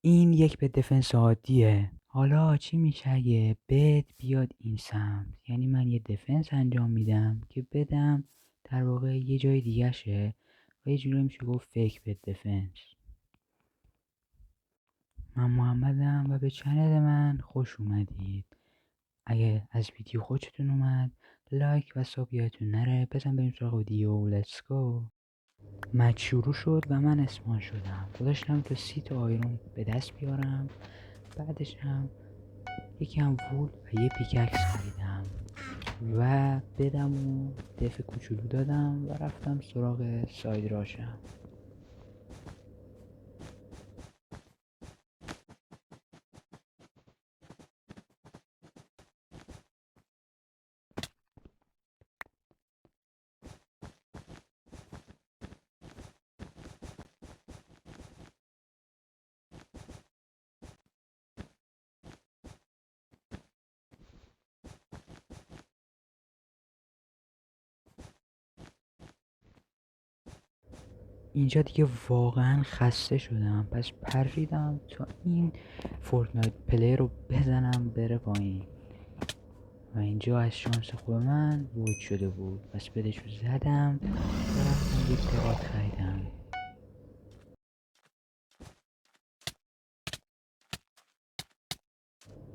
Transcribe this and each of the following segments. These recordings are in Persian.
این یک به دفنس عادیه. حالا چی میشه اگه بد بیاد این سمت؟ یعنی من یه دفنس انجام میدم که بدم در واقع یه جای دیگه شه و یه جوری میشه گفت فیک بد دفنس. من محمدم و به چنل من خوش اومدید. اگه از ویدیو خوشتون اومد لایک و ساب یادتون نره. بزن بریم سراغ ویدیو. لیتس گو. مچ شروع شد و من اسپان شدم. گذاشتم تا 30 تا آیرون به دست بیارم. بعدش هم یکم وول و یه پیککس خریدم و بدم و دف کوچولو دادم و رفتم سراغ ساید راشم. اینجا دیگه واقعا خسته شدم، پس پریدم تا این فورتنایت پلی رو بزنم بره پایین و اینجا از شانس خوب من وید شده بود، پس بدش رو زدم و رفتم یک ترات خریدم.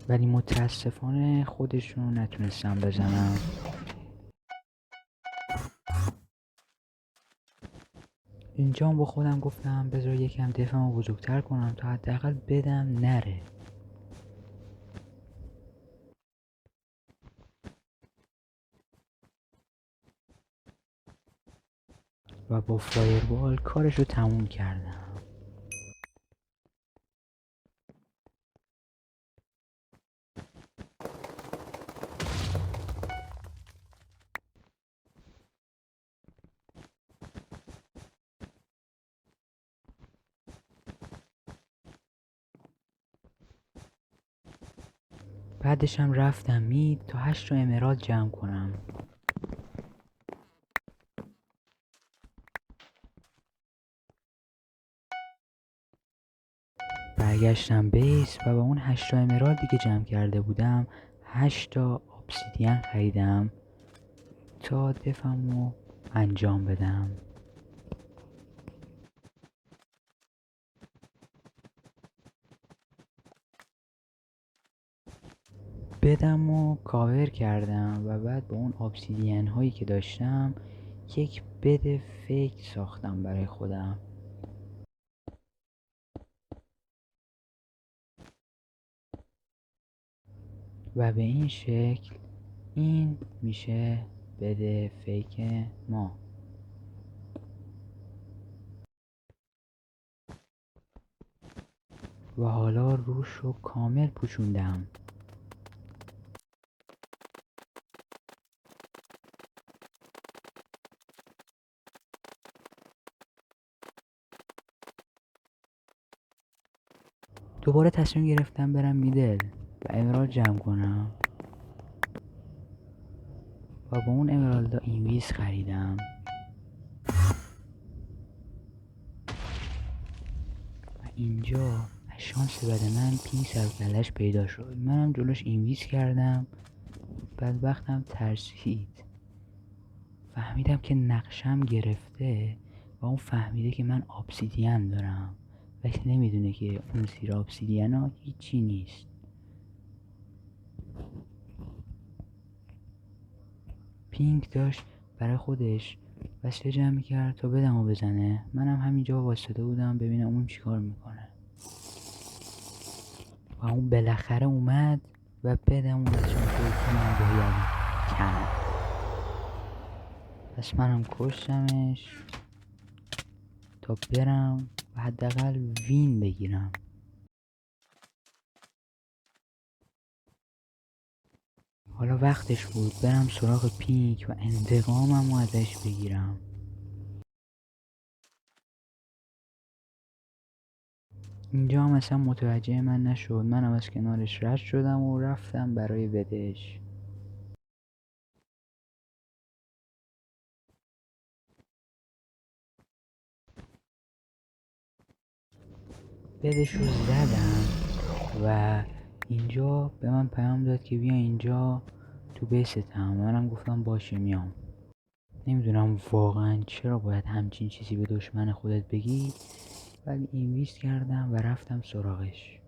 ولی متاسفانه خودش رو نتونستم بزنم. اینجا با خودم گفتم بذار یکم دفعمو بزرگتر کنم تا حداقل بدم نره و با فایربال کارش رو تموم کردم. بعدشم رفتم مید تا 8 تا امرالد جمع کنم. برگشتم بیس و با اون 8 تا امرالدی که جمع کرده بودم 8 تا obsidian خریدم تا دفعمو انجام بدم. بدم و کاور کردم و بعد با اون obsidian هایی که داشتم یک بد فیک ساختم برای خودم و به این شکل این میشه بد فیک ما. و حالا روش رو کامل پوشوندم. دوباره تصمیم گرفتم برم میدل و امرالد جمع کنم و با اون امرالدا اینویز خریدم و اینجا از شانس بد من پینگ سرکلش پیدا شد. منم جلوش اینویز کردم. بعد وقتم ترسید، فهمیدم که نقشم گرفته و اون فهمیده که من obsidian دارم ولی نمیدونه که اون زیر obsidian ها هیچی نیست. پینک داشت برای خودش وسیله جمع میکرد تا بدمو بزنه. منم همینجا واسطه بودم ببینم اون چیکار میکنه و اون بالاخره اومد و بدمو از شانس نباید کند. پس منم کشتمش تا برم و حداقل وین بگیرم. حالا وقتش بود برم سراغ پینک و انتقامم رو ازش بگیرم. اینجا هم اصلا متوجه من نشد. منم از کنارش رد شدم و رفتم برای بدش. بدش رو زدم و اینجا به من پیام داد که بیا اینجا تو بیستم. منم گفتم باشه میام. نمیدونم واقعا چرا باید همچین چیزی به دشمن خودت بگی، ولی اینویست کردم و رفتم سراغش.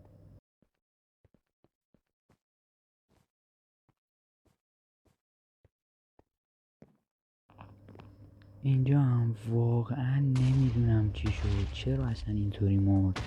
اینجا هم واقعا نمیدونم چی شد، چرا اصلا اینطوری مرد.